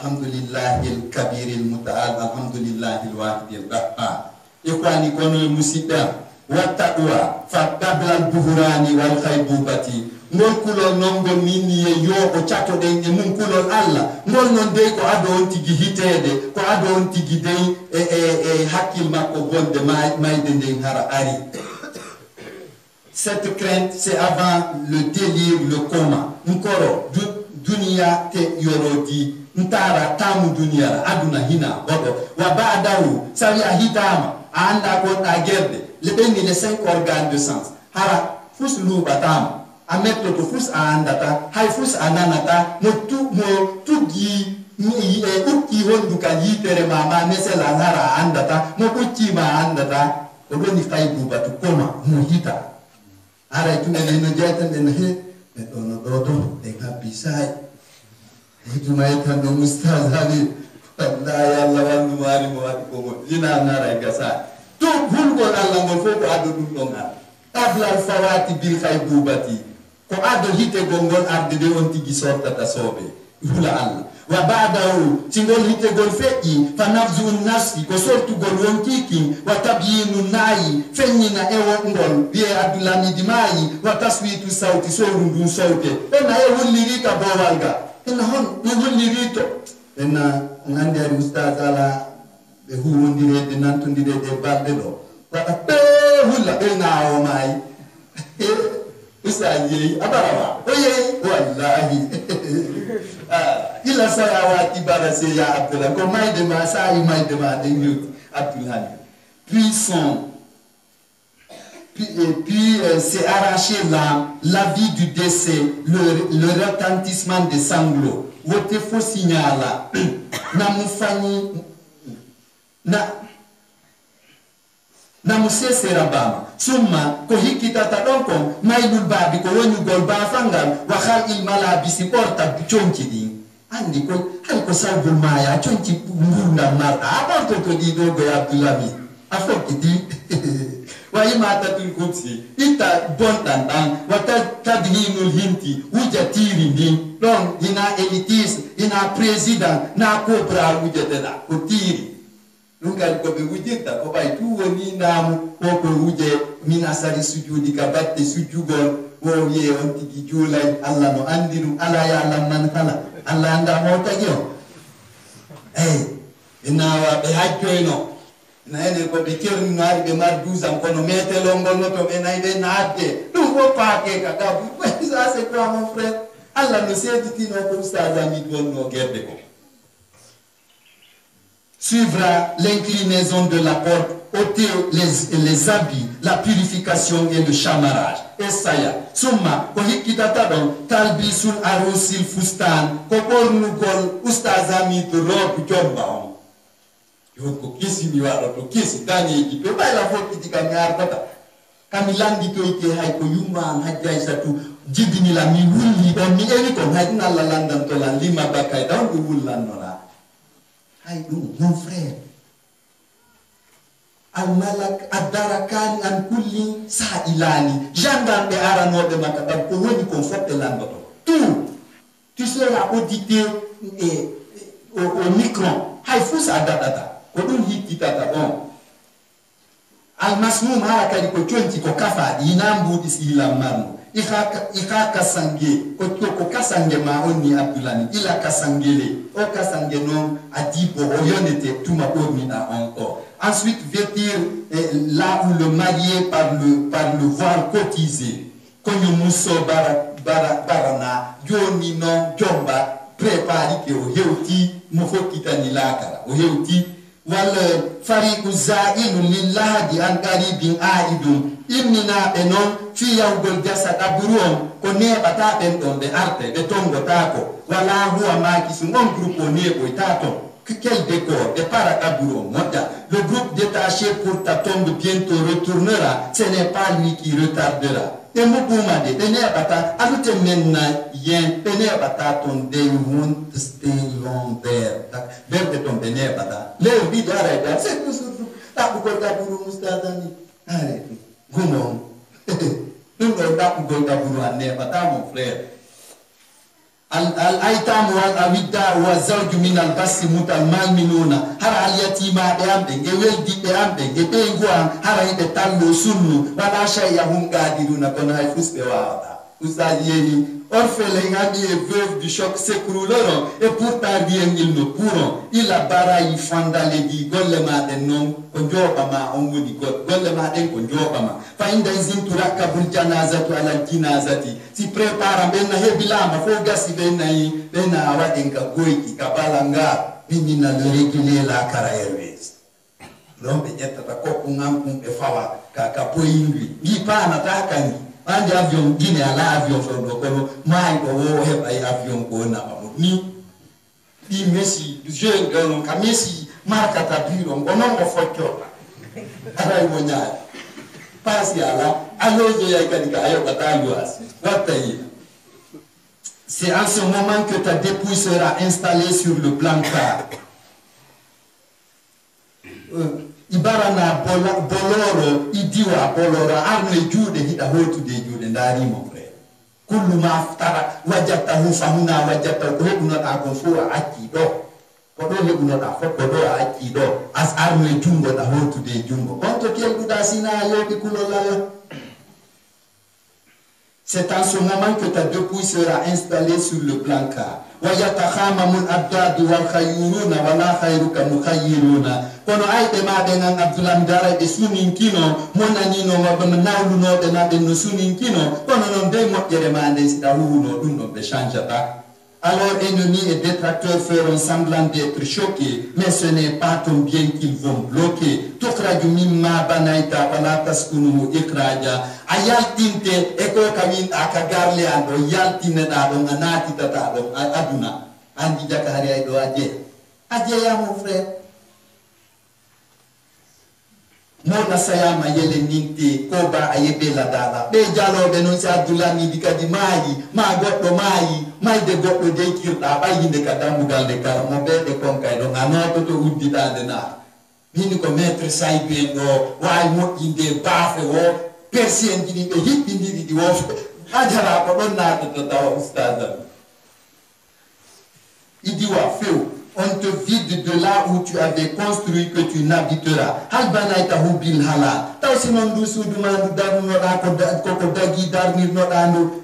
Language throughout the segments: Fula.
alhamdulillahil kabiril mutaal alhamdulillahil wahidil qahhar ikhwani kono musiba wa taqwa fa qabla al buhrani wal khaybubati ngol kulo nongo nini yo o chato de mun kulo alla ngol non de ko ado on tigi hitede ko ado on tigi de hakil makko bonde may de hara ari. Cette crainte c'est avant le délire, le coma. Nkoro dunia te yorodi ntara tamu dunia aduna hina bodo wa ba'dahu sawi ahitama anda ko tagerde le benni les 5 organes de sens hara fus lu batama a mettre to fus andata hay fus ananata mo tugi ni uki hondu kan yitere mama nesela hara andata mo uki ma andata o doni fay bu batu koma mo hita ara tunene no jatan den he no dodo de kabisai itu mayatan no mustazali wallahi Allah wandu mari mo wadi ko ina nara gasa to hulgo Allah mo foko ado dum nonga tabla fawati bil khaybubati ko ado hite gongol arde de on tigi sorta ta sobe hula Allah wa ba'dahu singol hite gol fe'i fa nafzu nafsi ko sortu gol won kiki wa tabyinu nayi fenyina ewo ngol bi abdullah dimai wa taswitu sauti sorundu sauti na e wulli ka bawalga ina hon wulli rito ina ngande ustaz ala be huwondire de nantondire de balde do wa be hulla ina o mai usaye abarawa oye wallahi ila sayawati barase ya Abdullah ko may de ma sa may de ma de ñut Abdullah puis c'est arraché la vie du décès, le retentissement des sanglots wote fo signala na mufani na musese rabama summa ko hikita tadonko mailul babi ko woni gol ba fangal wa khal il malabisi porta chonchi di andi ko hay ko sabul maya chonchi ngunda marta aborto to di do go Abdullah afokki di wa imata tul kutsi ita bontantan wa tadhinul hinti ujatiri di don ina elitis ina president na cobra ujetela kutiri nungal ko be wujita ko bay tu woni nam ko wuje minasari sujudi ka batte sujugol wo ye on tigi julay Allah no andiru ala ya lamman kala Allah anda mo tagio ina wa be hajjoyno na ene ko be kerni ngari be mar 12 ans kono mete longol no to be nayde naade dum ko paake ka ka bu ça c'est quoi mon frère Allah no sediti no ko ustaz ami bonno gerde ko suivra l'inclinaison de la porte, ôter les habits, la purification et le chamarrage. Essaya. Summa, ko hikita don talbisul arusil fustan, ko pornu gol ustazami to rob jomba on. Yo ko kisi mi wala to kisi dani ki pe ba la foti di kamar bata. Kamilandi to ite hay ko yumba hajjay satu jibini la mi wulli don mi eni ko hajna la landan to la lima bakay don ko wullan no la. Aïe, mon frère. Al-malak ad-darakani an kulli sa'ilani. Gendarme de arano de makadam ko woni conforte langoto. Tout. Tu seras audité au micron. Hay fous adadata. Ko dum hitti tata bon. Al-masmum hala kali ko chonti ko kafa inambu disila manu. Ika kasange ko kasange ma oni Abdullah ila kasangele o kasange non adibo oyonete tuma omina encore. Ensuite vêtir là où le marié par le voile cotisé konyo muso barana joni non jomba prépare que o heuti mo fokitani lakara o heuti wal fariqu za'in lillahi an qaribin aidun imina enon fi yawgol jasa daburum ko ne bata ben don be arte be tongo tako wala huwa makisu on groupe ne boy tato quel décor de para daburum moda le groupe détaché pour ta tombe bientôt retournera, ce n'est pas lui qui retardera. Et Moukouma de ne bata ajoute maintenant yen ne bata ton de won't stay long there vers de ton ne bata le vide arrête c'est tout surtout ta ko daburu mustadani arrête gumon nous ne pas ko daburu ne bata mon frère الأيتام والأوداع والزوج من البس المؤمنون هر اليتيم بأمبه جويل دي بأمبه جبينغوان هر يبتلو سنو ولا شيء هم قادرون كنا يفوز بوادا Ousalieni, orphelins et veuves du choc s'écrouleront et pourtant bien ils ne pourront. Il a barayi fandalegi gollema den non konjobama onwudi gollema den konjobama. Fa inda izin turakabul janazatu ala jinazati. Si prepara bena hebilama fo gasi bena yi bena awadenka goiki kabalanga minina le réguler la Airways. Rombe jetta ko kungam e fawa ka poingwi. Gi pana takani. Andi avion gine ala avion fondo kono mai ko wo he bay avion ko na ni di Messi jeune ganon ka Messi marka ta biro ngono ngo fotto ara mo nyaa pasi ala aloje ya kadika ayo batalu as watayi. C'est en ce moment que ta dépouille sera installée sur le brancard. Ibarana boloro idiwa boloro arno jude hida hotu de jude ndari mon frère kullu ma aftara wajatahu famuna wajatahu hebuna ta konfua akido kodo hebuna ta fokodo akido as arno jungo da hotu de jungo konto kel guda sina yobi kulolala. C'est en ce moment que ta dépouille sera installée sur le brancard. وَيَتَخَامَمُ الْأَبْدَادُ وَالْخَيُّرُونَ وَلَا خَيْرُكَ مُخَيِّرُونَ kono ayde ma be nan Abdoulam Dara be sunin kino monanino mabam nawluno be na be no sunin kino kono non be moƴƴere ma nde sida huuno ɗum ɗon ɓe changeata. Alors ennemis et détracteurs feront semblant d'être choqués, mais ce n'est pas ton bien qu'ils vont bloquer. Tukhraju mimma banaita wala taskunu ikhraja. Ayaltinte eko kamin akagarle ando yaltine da don anati tata don aduna. Andi jakari ay do aje. Aje ya mon frère. Mona sayama yele ninte koba ayebe la dala be jalo be non si Abdoulami dikadi mayi ma goddo mayi may de goddo de kirda bayinde ka dambugal de kala mo be de konkay do ngano to udditade na min ko maître saybe do way mo inde bafe wo persien dini be hibbindiri di wo hajara ko don na to taw ustad idiwa feu. On te vide de là où tu avais construit que tu n'habiteras. Halbanaita hubil hala.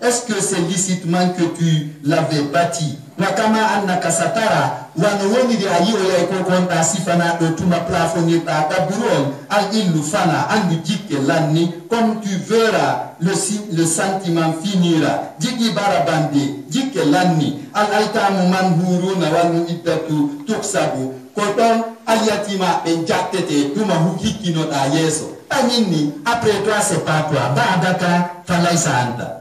Est-ce que c'est licitement que tu l'avais bâti? Wakama annaka satara wanowoni di ayo ya ko konta sifana do tuma plafonner ta kaburon al illu fana andu jikke lanni comme tu verras le sentiment finira jigi barabande jikke lanni al aitamu manhuruna wal muiddatu tuksabu koton al yatima be jattete tuma hukikino da yeso anini après toi c'est pas toi badaka falaisa anta.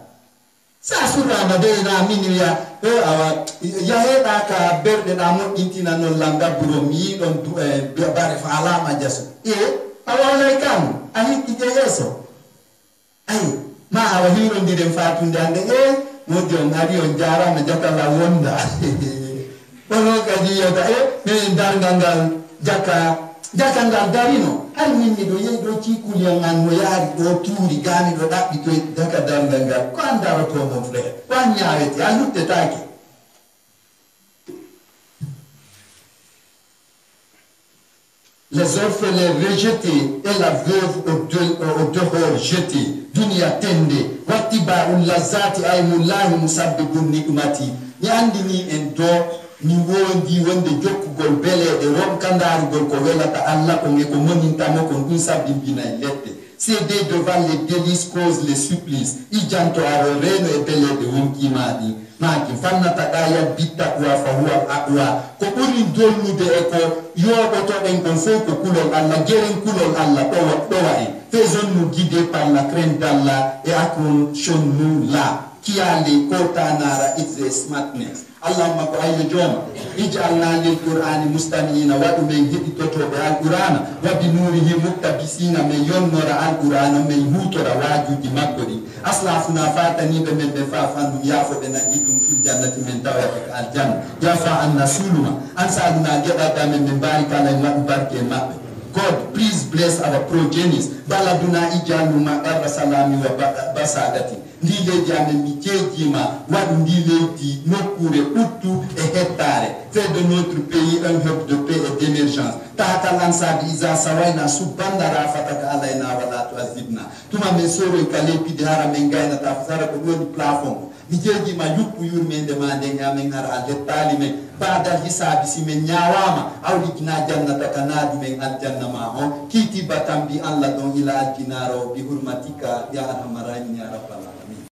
Sa surama de na minuya awa ya heda ka berde na mo intina no langa buromi don bare fa alama jasu awala kam ahi kite yeso ai ma awa hiro ndi den fatunde ande mo dio ngari on jara me jaka la wonda kono kaji yota me ndangangal jaka ngal darino hal minni do yey do cikul ya ngan mo yaari do tuuri gami do dabbi to jaka dangal ko andara to mon frère ko nyaawete a lutte taaki. Les orphelins rejetés et la veuve au dehors jetée. Dunia tende. Watiba ulazati ay mullahi musabbibun nikmati. Ni andi ni en do ni wondi wonde jokkugol beleɗe romkandarugol ko welata Allah ko ngeko monintamo kon ɗum sabbinbinay leɗɗe. Céder devant les délices cause les supplices. Ijanto aro reno e beleɗe wonkimaɗi maki fannata ɗaya bittaqwa fa huwa aqwa ko ɓuri dollude e ko yoɓotoɗen kon fof ko kulol Allah gueren kulol Allah ɗowa en. Faisons-nous guider par la crainte d'Allah et accrochons-nous là. Qui a les kotanara it's the smartness. Allahumma ko ayyo joma ij'alna lil qur'ani mustami'ina wa min hiditotobe al qur'ana wa bi nurihi muktabisina min yonnora al qur'ana min hutora wajuji makkodi aslafuna fatani be men be fa fandu yafo be nangi dum fil jannati min tawata al janna yafa anna suluma ansaluna geda damen min barika la barke mabbe. God, please bless our progenies. Baladuna ijalu ma salami wa basadati. ndi leydi amen mi jeejima waɗu ndi leydi nokkure ɓurtu e hettare fait de notre pays un hub de paix et d'émergence tahata lansaɓe isa sawayna subbandara fataka alayna wala to azibna tuma min soroy ka leppide hara min gaynata sara ko ɗoni plafond mi jeejima yuppu yurmede ma nden amin hara a lettali men badal hisabi si min ñawama awɗikina jannata ka naadi men aljanna ma on kiiti batambi allah ɗon ila alkinaro bi hurmatika ya arhamar rahimin ya rabbal alamin